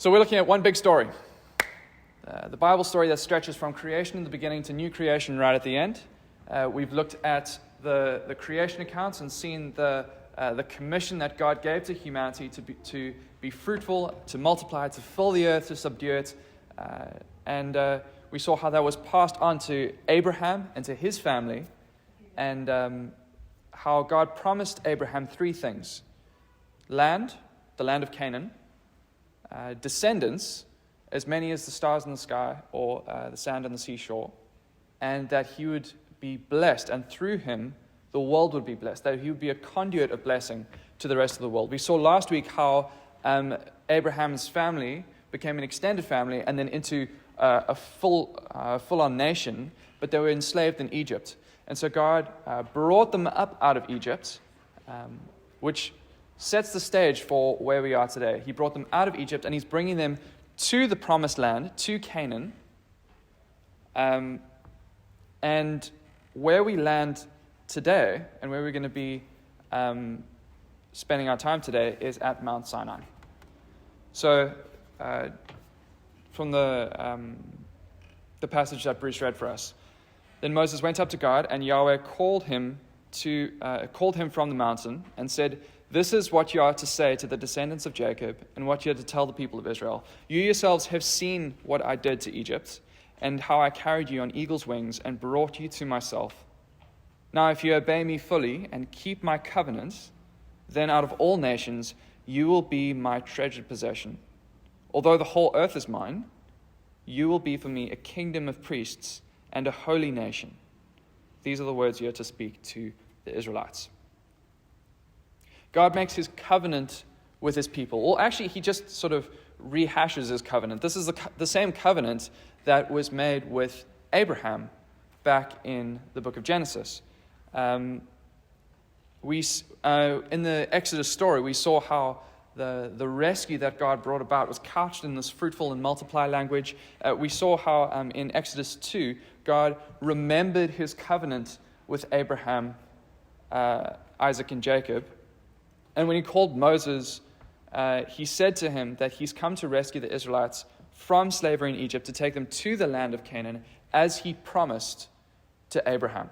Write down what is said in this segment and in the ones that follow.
So we're looking at one big story. The Bible story that stretches from creation in the beginning to new creation right at the end. We've looked at the creation accounts and seen the commission that God gave to humanity to be fruitful, to multiply, to fill the earth, to subdue it. And we saw how that was passed on to Abraham and to his family, and how God promised Abraham three things: land, the land of Canaan, descendants, as many as the stars in the sky or the sand on the seashore, and that he would be blessed, and through him the world would be blessed, that he would be a conduit of blessing to the rest of the world. We saw last week how Abraham's family became an extended family and then into a full-on nation, but they were enslaved in Egypt. And so God brought them up out of Egypt, which sets the stage for where we are today. He brought them out of Egypt, and he's bringing them to the promised land, to Canaan. And where we land today, and where we're going to be spending our time today, is at Mount Sinai. So, from the passage that Bruce read for us, then Moses went up to God, and Yahweh called him from the mountain and said, "This is what you are to say to the descendants of Jacob, and what you are to tell the people of Israel. You yourselves have seen what I did to Egypt, and how I carried you on eagle's wings and brought you to myself. Now if you obey me fully and keep my covenants, then out of all nations you will be my treasured possession. Although the whole earth is mine, you will be for me a kingdom of priests and a holy nation." These are the words you are to speak to the Israelites. God makes his covenant with his people. Well, actually, he just sort of rehashes his covenant. This is the same covenant that was made with Abraham back in the book of Genesis. In the Exodus story, we saw how the rescue that God brought about was couched in this fruitful and multiply language. We saw how in Exodus 2, God remembered his covenant with Abraham, Isaac, and Jacob. And when he called Moses, he said to him that he's come to rescue the Israelites from slavery in Egypt, to take them to the land of Canaan, as he promised to Abraham.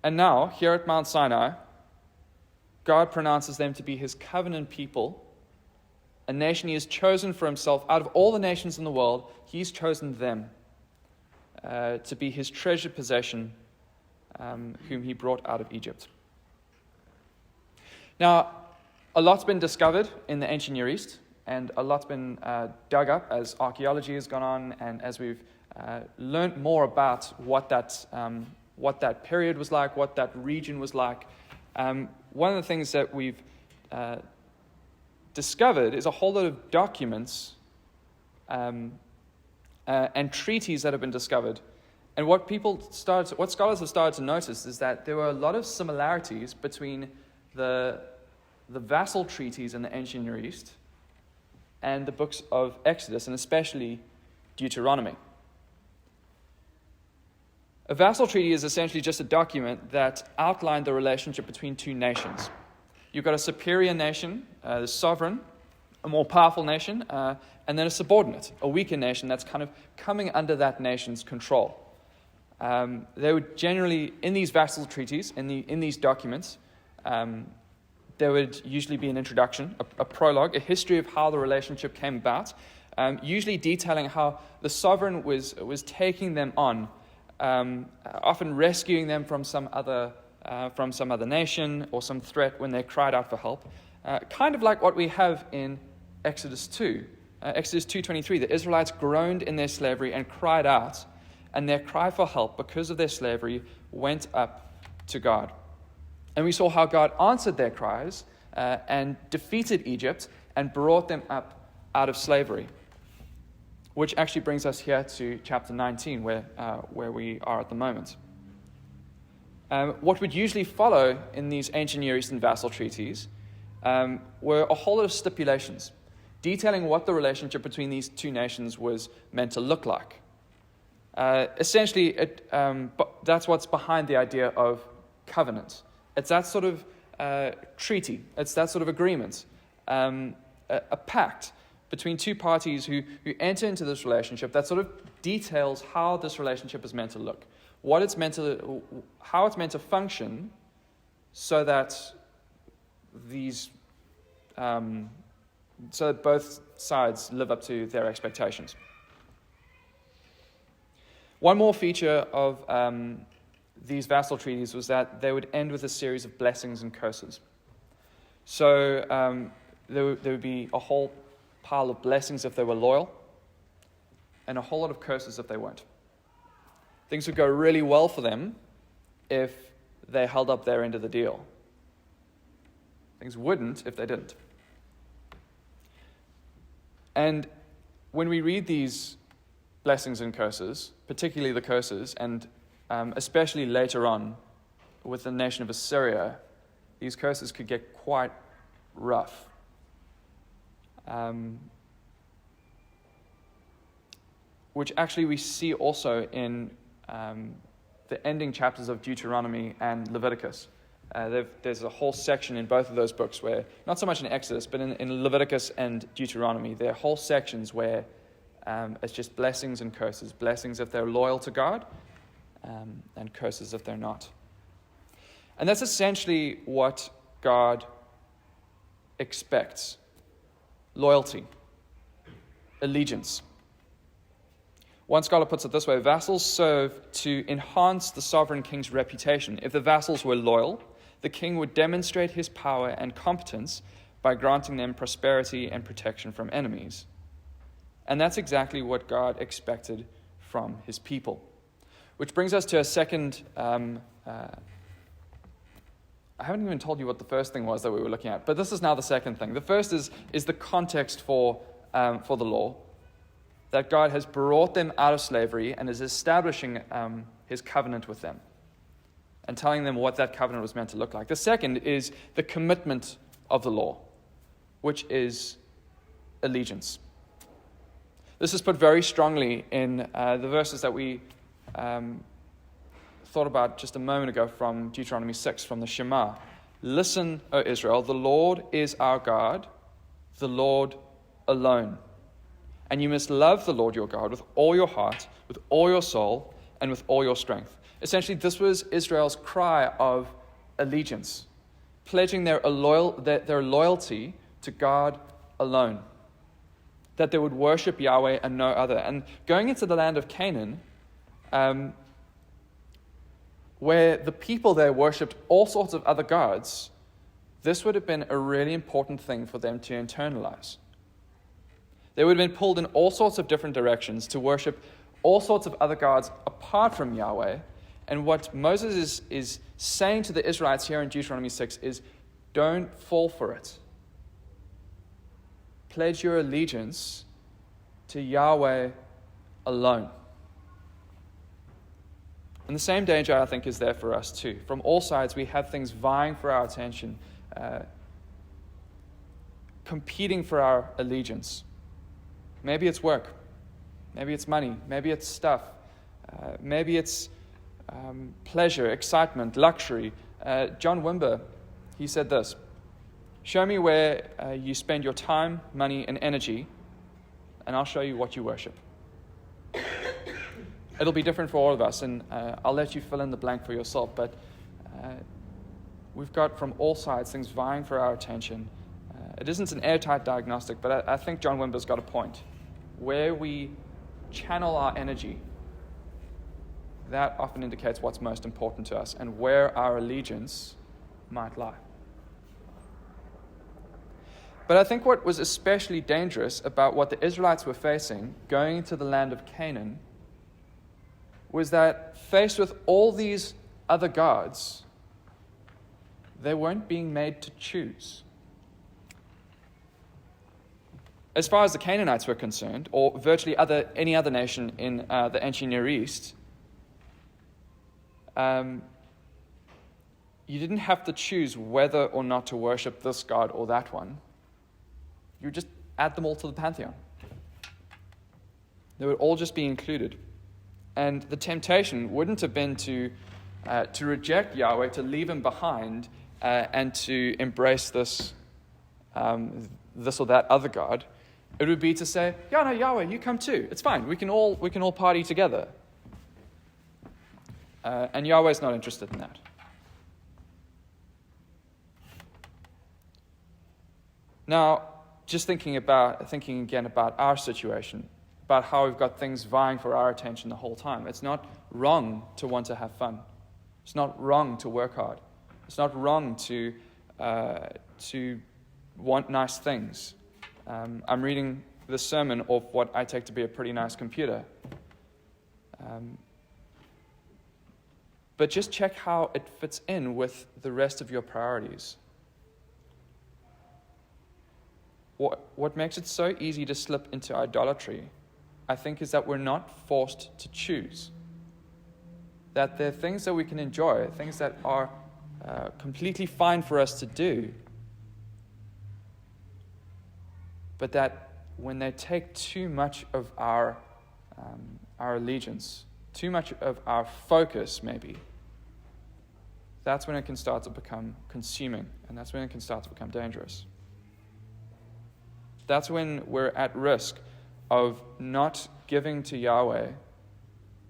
And now, here at Mount Sinai, God pronounces them to be his covenant people, a nation he has chosen for himself. Out of all the nations in the world, he's chosen them to be his treasured possession, whom he brought out of Egypt. Now, a lot's been discovered in the ancient Near East, and a lot's been dug up as archaeology has gone on, and as we've learned more about what that period was like, what that region was like. One of the things that we've discovered is a whole lot of documents and treaties that have been discovered. And what scholars have started to notice is that there were a lot of similarities between the vassal treaties in the ancient Near East and the books of Exodus, and especially Deuteronomy. A vassal treaty is essentially just a document that outlined the relationship between two nations. You've got a superior nation, the sovereign, a more powerful nation, and then a subordinate, a weaker nation that's kind of coming under that nation's control. They would generally, in these vassal treaties, in these documents, there would usually be an introduction, a prologue, a history of how the relationship came about, usually detailing how the sovereign was taking them on, often rescuing them from some other nation or some threat when they cried out for help, kind of like what we have in Exodus 2. Exodus 2:23, the Israelites groaned in their slavery and cried out, and their cry for help because of their slavery went up to God. And we saw how God answered their cries and defeated Egypt and brought them up out of slavery. Which actually brings us here to chapter 19, where we are at the moment. What would usually follow in these ancient Near Eastern vassal treaties were a whole lot of stipulations, detailing what the relationship between these two nations was meant to look like. Essentially, that's what's behind the idea of covenant. It's that sort of treaty. It's that sort of agreement a pact between two parties who enter into this relationship that sort of details how this relationship is meant to look, how it's meant to function, so that so that both sides live up to their expectations. One more feature of these vassal treaties was that they would end with a series of blessings and curses. So there would be a whole pile of blessings if they were loyal, and a whole lot of curses if they weren't. Things would go really well for them if they held up their end of the deal. Things wouldn't if they didn't. And when we read these blessings and curses, particularly the curses, and especially later on with the nation of Assyria, these curses could get quite rough. Which actually we see also in the ending chapters of Deuteronomy and Leviticus. There's a whole section in both of those books where, not so much in Exodus, but in Leviticus and Deuteronomy, there are whole sections where it's just blessings and curses. Blessings if they're loyal to God, and curses if they're not. And that's essentially what God expects. Loyalty. Allegiance. One scholar puts it this way: vassals serve to enhance the sovereign king's reputation. If the vassals were loyal, the king would demonstrate his power and competence by granting them prosperity and protection from enemies. And that's exactly what God expected from his people. Which brings us to a second... I haven't even told you what the first thing was that we were looking at, but this is now the second thing. The first is the context for the law, that God has brought them out of slavery and is establishing his covenant with them and telling them what that covenant was meant to look like. The second is the commitment of the law, which is allegiance. This is put very strongly in the verses that we thought about just a moment ago from Deuteronomy 6, from the Shema. Listen, O Israel, the Lord is our God, the Lord alone. And you must love the Lord your God with all your heart, with all your soul, and with all your strength. Essentially, this was Israel's cry of allegiance, pledging their loyalty to God alone, that they would worship Yahweh and no other. And going into the land of Canaan, where the people there worshipped all sorts of other gods, this would have been a really important thing for them to internalize. They would have been pulled in all sorts of different directions to worship all sorts of other gods apart from Yahweh. And what Moses is saying to the Israelites here in Deuteronomy 6 is, don't fall for it. Pledge your allegiance to Yahweh alone. And the same danger, I think, is there for us too. From all sides, we have things vying for our attention, competing for our allegiance. Maybe it's work. Maybe it's money. Maybe it's stuff. Maybe it's pleasure, excitement, luxury. John Wimber, he said this: show me where you spend your time, money, and energy, and I'll show you what you worship. It'll be different for all of us, and I'll let you fill in the blank for yourself, but we've got from all sides things vying for our attention. It isn't an airtight diagnostic, but I think John Wimber's got a point. Where we channel our energy, that often indicates what's most important to us and where our allegiance might lie. But I think what was especially dangerous about what the Israelites were facing going into the land of Canaan was that, faced with all these other gods, they weren't being made to choose. As far as the Canaanites were concerned, or virtually any other nation in the ancient Near East, you didn't have to choose whether or not to worship this god or that one. You would just add them all to the pantheon. They would all just be included. And the temptation wouldn't have been to reject Yahweh, to leave him behind, and to embrace this this or that other god. It would be to say, yeah, no, Yahweh, you come too. It's fine. We can all party together. And Yahweh's not interested in that. Now, just thinking again about our situation, about how we've got things vying for our attention the whole time. It's not wrong to want to have fun. It's not wrong to work hard. It's not wrong to want nice things. I'm reading this sermon off what I take to be a pretty nice computer. But just check how it fits in with the rest of your priorities. What makes it so easy to slip into idolatry, I think, is that we're not forced to choose. That there are things that we can enjoy, things that are completely fine for us to do, but that when they take too much of our allegiance, too much of our focus maybe, that's when it can start to become consuming, and that's when it can start to become dangerous. That's when we're at risk of not giving to Yahweh,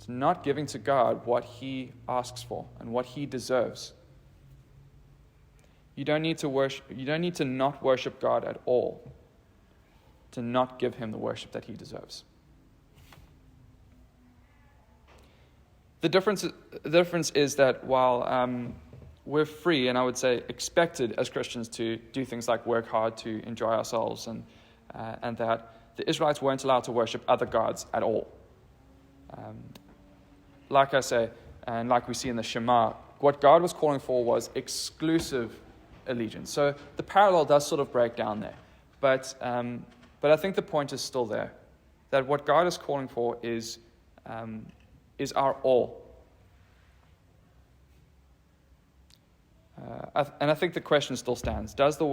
not giving to God what He asks for and what He deserves. You don't need to not worship God at all to not give Him the worship that He deserves. The difference is that while we're free, and I would say expected as Christians to do things like work hard to enjoy ourselves, and that the Israelites weren't allowed to worship other gods at all. Like I say, and like we see in the Shema, what God was calling for was exclusive allegiance. So the parallel does sort of break down there. But I think the point is still there, that what God is calling for is our all. And I think the question still stands: does the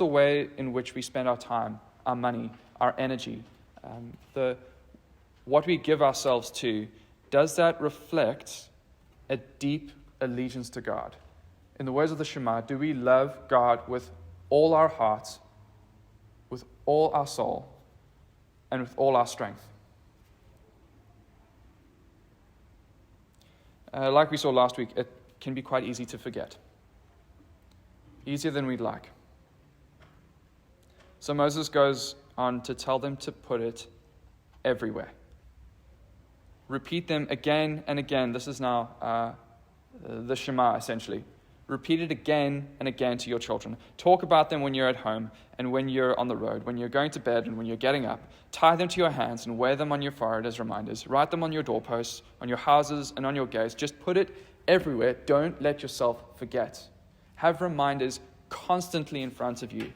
way in which we spend our time, our money, our energy, what we give ourselves to, does that reflect a deep allegiance to God? In the words of the Shema, do we love God with all our hearts, with all our soul, and with all our strength? Like we saw last week, it can be quite easy to forget. Easier than we'd like. So Moses goes on to tell them to put it everywhere. Repeat them again and again. This is now the Shema, essentially. Repeat it again and again to your children. Talk about them when you're at home and when you're on the road, when you're going to bed and when you're getting up. Tie them to your hands and wear them on your forehead as reminders. Write them on your doorposts, on your houses, and on your gates. Just put it everywhere. Don't let yourself forget. Have reminders constantly in front of you.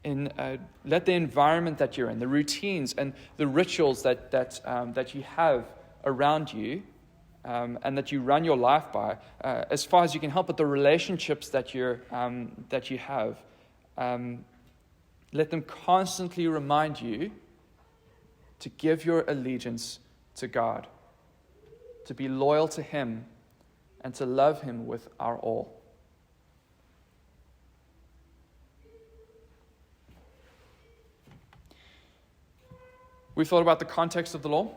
Let the environment that you're in, the routines and the rituals that you have around you, and that you run your life by, as far as you can help, but the relationships that you have, let them constantly remind you to give your allegiance to God, to be loyal to Him, and to love Him with our all. We thought about the context of the law,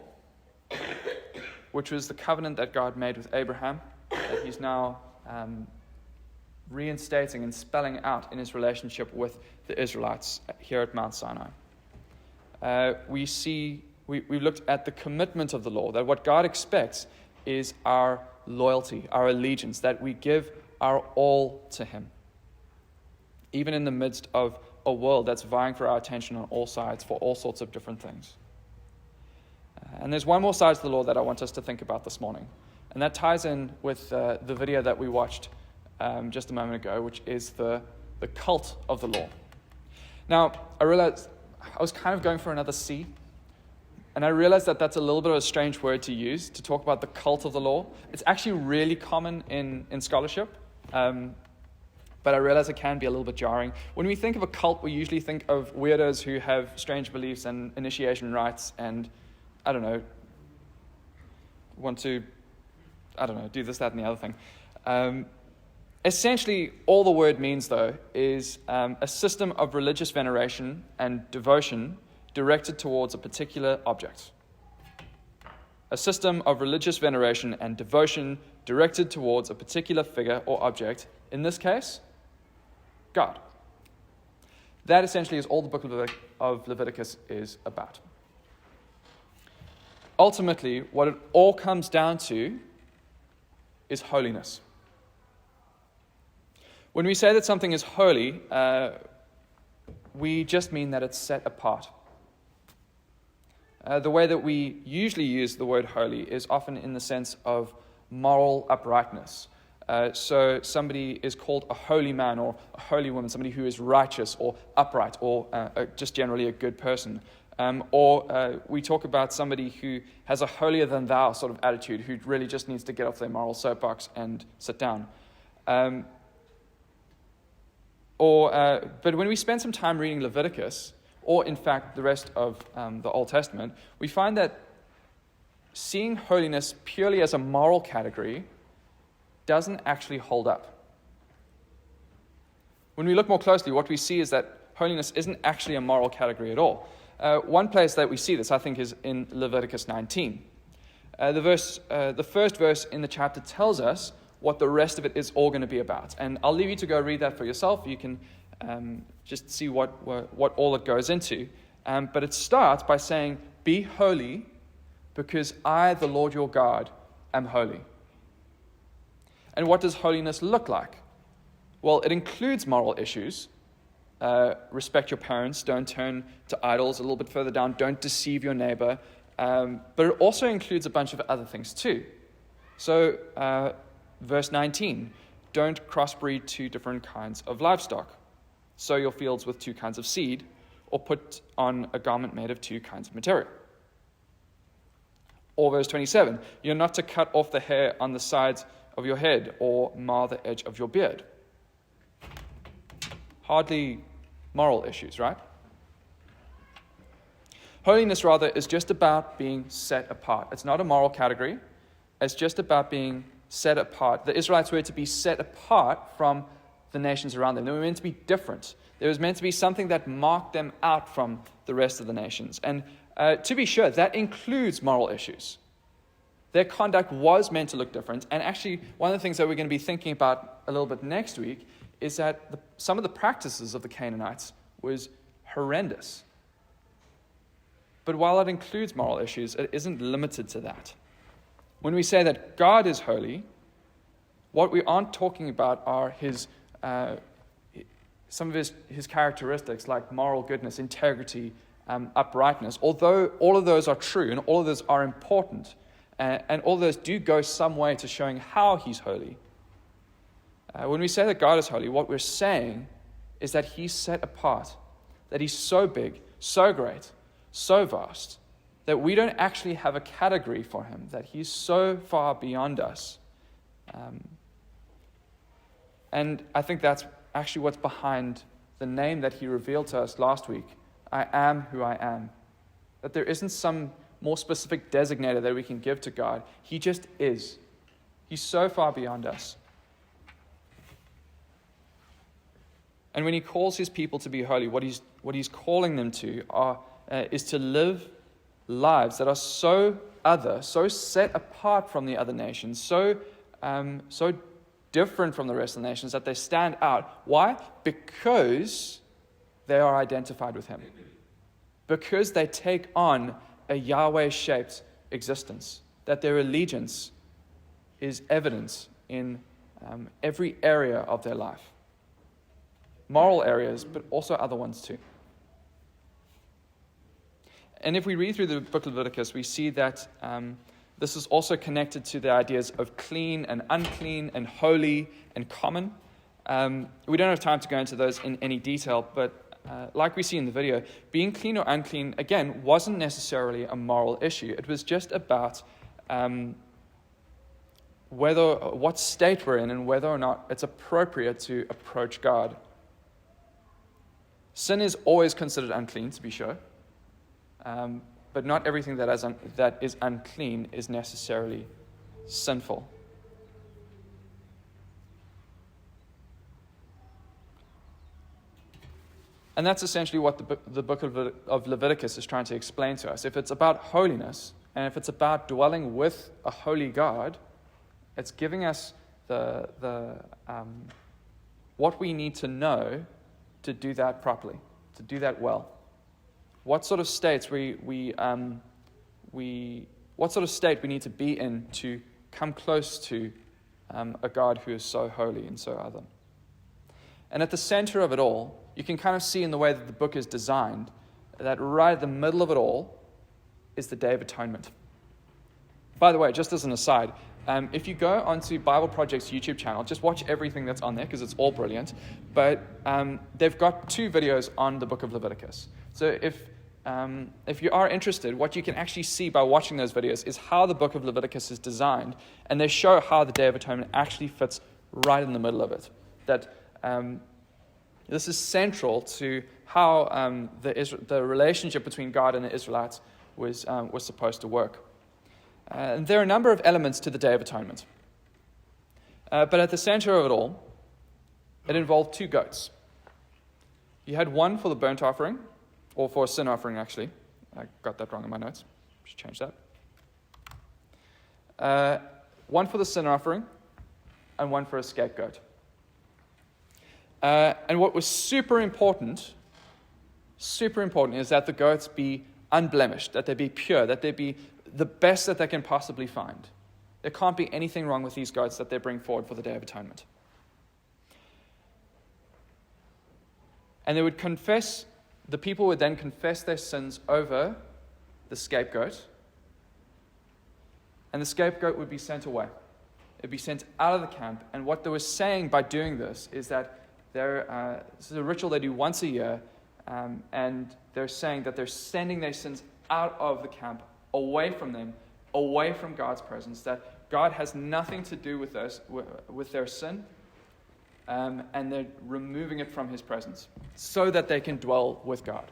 which was the covenant that God made with Abraham, that He's now reinstating and spelling out in His relationship with the Israelites here at Mount Sinai. We looked at the commitment of the law, that what God expects is our loyalty, our allegiance, that we give our all to Him, even in the midst of a world that's vying for our attention on all sides for all sorts of different things. And there's one more side to the law that I want us to think about this morning. And that ties in with the video that we watched just a moment ago, which is the cult of the law. Now, I realized I was kind of going for another C. And I realized that that's a little bit of a strange word to use to talk about the cult of the law. It's actually really common in scholarship. But I realize it can be a little bit jarring. When we think of a cult, we usually think of weirdos who have strange beliefs and initiation rites and, want to, do this, that, and the other thing. Essentially, all the word means, though, is a system of religious veneration and devotion directed towards a particular object. A system of religious veneration and devotion directed towards a particular figure or object, in this case, God. That essentially is all the book of Leviticus is about. Ultimately, what it all comes down to is holiness. When we say that something is holy, we just mean that it's set apart. The way that we usually use the word holy is often in the sense of moral uprightness. So somebody is called a holy man or a holy woman, somebody who is righteous or upright or just generally a good person. Or we talk about somebody who has a holier-than-thou sort of attitude, who really just needs to get off their moral soapbox and sit down. But when we spend some time reading Leviticus, or in fact the rest of the Old Testament, we find that seeing holiness purely as a moral category doesn't actually hold up. When we look more closely, what we see is that holiness isn't actually a moral category at all. One place that we see this, I think, is in Leviticus 19. The first verse in the chapter tells us what the rest of it is all going to be about. And I'll leave you to go read that for yourself. You can just see what all it goes into. But it starts by saying, "Be holy, because I, the Lord your God, am holy." And what does holiness look like? Well, it includes moral issues. Respect your parents, don't turn to idols. A little bit further down, don't deceive your neighbor. But it also includes a bunch of other things too. So, verse 19, don't crossbreed two different kinds of livestock. Sow your fields with two kinds of seed, or put on a garment made of two kinds of material. Or verse 27, you're not to cut off the hair on the sides of your head or mar the edge of your beard. Hardly moral issues, right? Holiness, rather, is just about being set apart. It's not a moral category. It's just about being set apart. The Israelites were to be set apart from the nations around them. They were meant to be different. There was meant to be something that marked them out from the rest of the nations. And to be sure, that includes moral issues. Their conduct was meant to look different. And actually, one of the things that we're going to be thinking about a little bit next week is that some of the practices of the Canaanites was horrendous. But while it includes moral issues, it isn't limited to that. When we say that God is holy, what we aren't talking about are some of his characteristics like moral goodness, integrity, uprightness. Although all of those are true and all of those are important, and all of those do go some way to showing how he's holy. When we say that God is holy, what we're saying is that he's set apart, that he's so big, so great, so vast, that we don't actually have a category for him, that he's so far beyond us. And I think that's actually what's behind the name that he revealed to us last week, I am who I am. That there isn't some more specific designator that we can give to God. He just is. He's so far beyond us. And when he calls his people to be holy, what he's calling them to is to live lives that are so other, so set apart from the other nations, so different from the rest of the nations that they stand out. Why? Because they are identified with him. Because they take on a Yahweh-shaped existence. That their allegiance is evident in every area of their life. Moral areas, but also other ones too. And if we read through the book of Leviticus, we see that this is also connected to the ideas of clean and unclean and holy and common. We don't have time to go into those in any detail, but like we see in the video, being clean or unclean, again, wasn't necessarily a moral issue. It was just about what state we're in and whether or not it's appropriate to approach God. Sin is always considered unclean, to be sure. But not everything that is unclean is necessarily sinful. And that's essentially what the book of Leviticus is trying to explain to us. If it's about holiness, and if it's about dwelling with a holy God, it's giving us what we need to know to do that properly, to do that well. What sort of states what sort of state we need to be in to come close to a God who is so holy and so other. And at the center of it all, you can kind of see in the way that the book is designed that right at the middle of it all is the Day of Atonement. By the way, just as an aside, if you go onto Bible Project's YouTube channel, just watch everything that's on there because it's all brilliant. But they've got 2 videos on the book of Leviticus. So if you are interested, what you can actually see by watching those videos is how the book of Leviticus is designed, and they show how the Day of Atonement actually fits right in the middle of it. That this is central to how the relationship between God and the Israelites was supposed to work. And there are a number of elements to the Day of Atonement. But at the center of it all, it involved 2 goats. You had one for the burnt offering, or for a sin offering, actually. I got that wrong in my notes. Should change that. One for the sin offering, and one for a scapegoat. And what was super important is that the goats be unblemished, that they be pure, that they be the best that they can possibly find. There can't be anything wrong with these goats that they bring forward for the Day of Atonement. And the people would then confess their sins over the scapegoat, and the scapegoat would be sent away. It would be sent out of the camp, and what they were saying by doing this is that this is a ritual they do once a year, and they're saying that they're sending their sins out of the camp, away from them, away from God's presence, that God has nothing to do with their sin, and they're removing it from his presence so that they can dwell with God.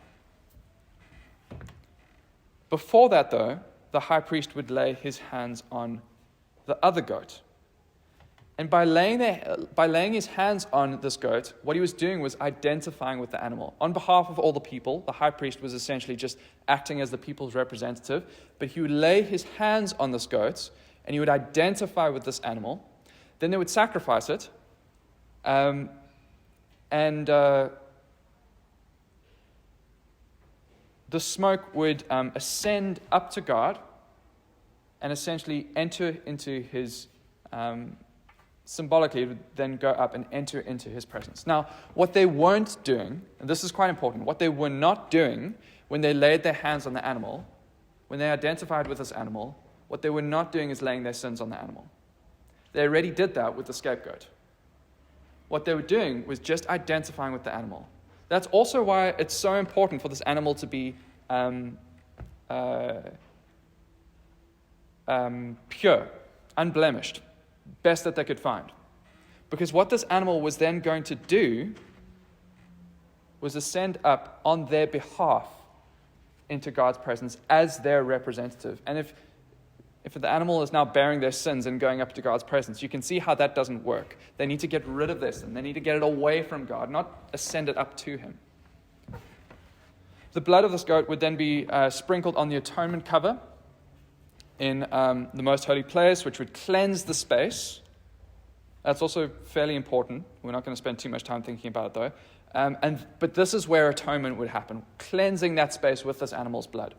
Before that, though, the high priest would lay his hands on the other goat. And by laying his hands on this goat, what he was doing was identifying with the animal. On behalf of all the people, the high priest was essentially just acting as the people's representative, but he would lay his hands on this goat, and he would identify with this animal. Then they would sacrifice it, and the smoke would ascend up to God and essentially enter into his... Symbolically, it would then go up and enter into his presence. Now, what they weren't doing, and this is quite important, what they were not doing when they laid their hands on the animal, when they identified with this animal, what they were not doing is laying their sins on the animal. They already did that with the scapegoat. What they were doing was just identifying with the animal. That's also why it's so important for this animal to be pure, unblemished, best that they could find. Because what this animal was then going to do was ascend up on their behalf into God's presence as their representative. And if the animal is now bearing their sins and going up to God's presence, you can see how that doesn't work. They need to get rid of their sin. They need to get it away from God, not ascend it up to him. The blood of this goat would then be sprinkled on the atonement cover in the most holy place, which would cleanse the space. That's also fairly important. We're not going to spend too much time thinking about it, though. But this is where atonement would happen, cleansing that space with this animal's blood.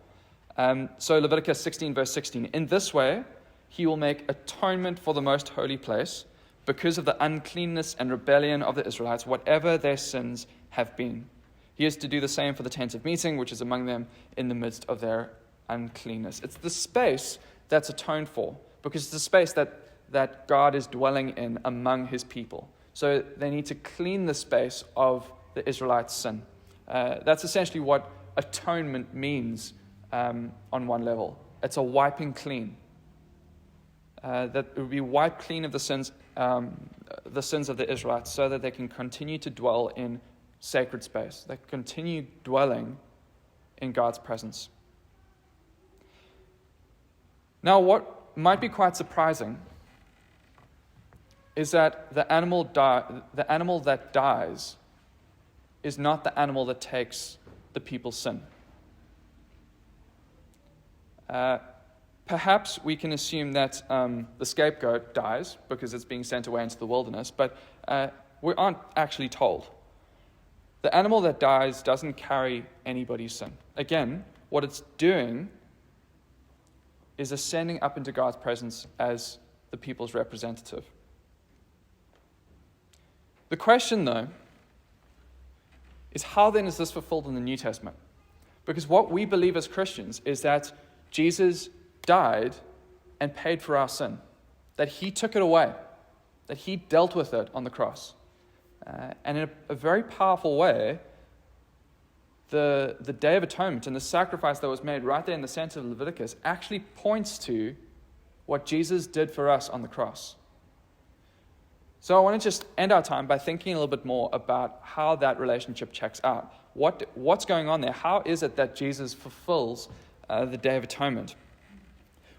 So Leviticus 16, verse 16. In this way, he will make atonement for the most holy place because of the uncleanness and rebellion of the Israelites, whatever their sins have been. He is to do the same for the tent of meeting, which is among them in the midst of their uncleanness. It's the space that's atoned for, because it's the space that God is dwelling in among his people. So they need to clean the space of the Israelites' sin. That's essentially what atonement means on one level. It's a wiping clean. That it would be wiped clean of the sins of the Israelites so that they can continue to dwell in sacred space. They continue dwelling in God's presence. Now, what might be quite surprising is that the animal that dies is not the animal that takes the people's sin. Perhaps we can assume that the scapegoat dies because it's being sent away into the wilderness, but we aren't actually told. The animal that dies doesn't carry anybody's sin. Again, what it's doing is ascending up into God's presence as the people's representative. The question, though, is how then is this fulfilled in the New Testament? Because what we believe as Christians is that Jesus died and paid for our sin, that he took it away, that he dealt with it on the cross. And in a very powerful way, the Day of Atonement and the sacrifice that was made right there in the center of Leviticus actually points to what Jesus did for us on the cross. So I want to just end our time by thinking a little bit more about how that relationship checks out. What's going on there? How is it that Jesus fulfills the Day of Atonement?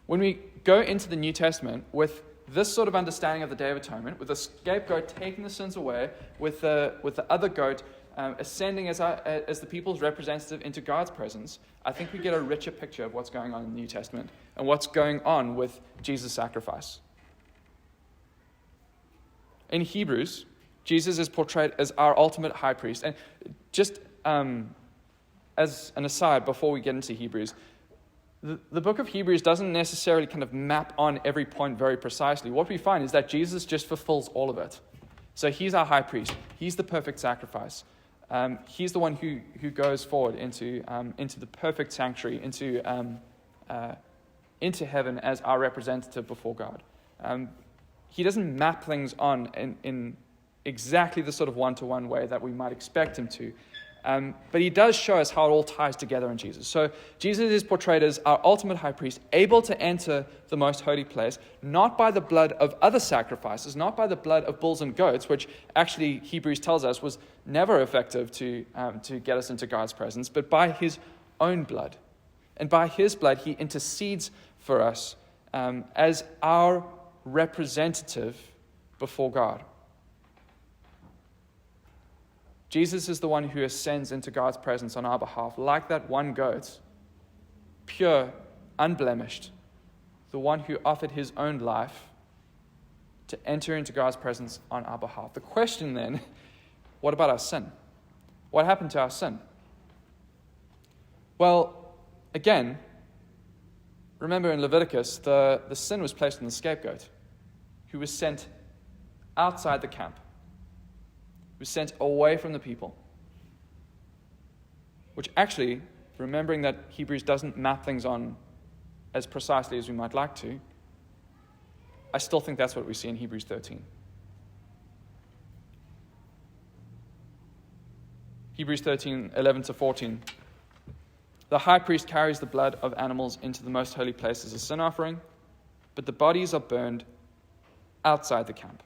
When we go into the New Testament with this sort of understanding of the Day of Atonement, with the scapegoat taking the sins away, with the other goat ascending as the people's representative into God's presence, I think we get a richer picture of what's going on in the New Testament and what's going on with Jesus' sacrifice. In Hebrews, Jesus is portrayed as our ultimate high priest. And just as an aside, before we get into Hebrews, the book of Hebrews doesn't necessarily kind of map on every point very precisely. What we find is that Jesus just fulfills all of it. So he's our high priest. He's the perfect sacrifice. He's the one who goes forward into the perfect sanctuary, into heaven as our representative before God. He doesn't map things on in exactly the sort of one-to-one way that we might expect him to. But he does show us how it all ties together in Jesus. So Jesus is portrayed as our ultimate high priest, able to enter the most holy place, not by the blood of other sacrifices, not by the blood of bulls and goats, which actually Hebrews tells us was never effective to get us into God's presence, but by his own blood. And by his blood, he intercedes for us as our representative before God. Jesus is the one who ascends into God's presence on our behalf, like that one goat, pure, unblemished, the one who offered his own life to enter into God's presence on our behalf. The question then, what about our sin? What happened to our sin? Well, again, remember in Leviticus, the sin was placed on the scapegoat, who was sent outside the camp, was sent away from the people. Which actually, remembering that Hebrews doesn't map things on as precisely as we might like to, I still think that's what we see in Hebrews 13. Hebrews 13, 11 to 14. The high priest carries the blood of animals into the most holy place as a sin offering, but the bodies are burned outside the camp.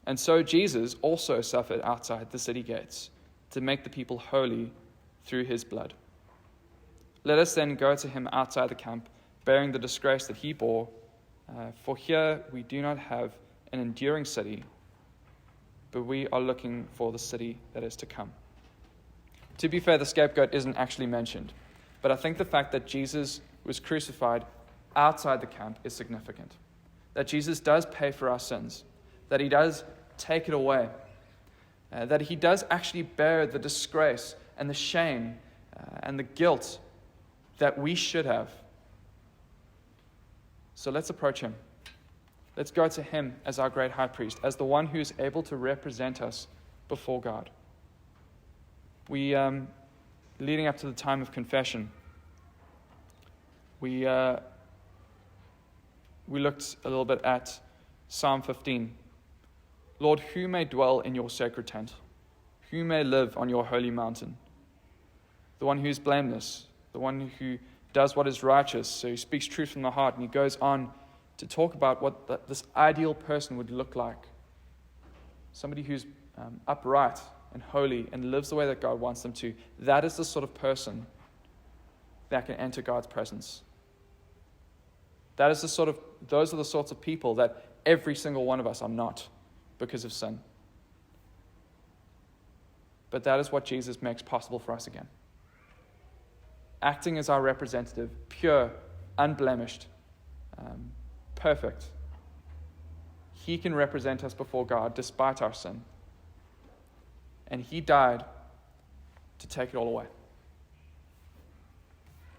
And so Jesus also suffered outside the city gates to make the people holy through his blood. Let us then go to him outside the camp, bearing the disgrace that he bore. For here we do not have an enduring city, but we are looking for the city that is to come. To be fair, the scapegoat isn't actually mentioned, but I think the fact that Jesus was crucified outside the camp is significant. That Jesus does pay for our sins, that he does take it away, that he does actually bear the disgrace and the shame and the guilt that we should have. So let's approach him. Let's go to him as our great high priest, as the one who is able to represent us before God. We, leading up to the time of confession, we looked a little bit at Psalm 15. Lord, who may dwell in your sacred tent? Who may live on your holy mountain? The one who is blameless, the one who does what is righteous, so he speaks truth from the heart, and he goes on to talk about what this ideal person would look like. Somebody who's upright and holy and lives the way that God wants them to. That is the sort of person that can enter God's presence. Those are the sorts of people that every single one of us are not, because of sin. But that is what Jesus makes possible for us again. Acting as our representative, pure, unblemished, perfect. He can represent us before God despite our sin. And he died to take it all away.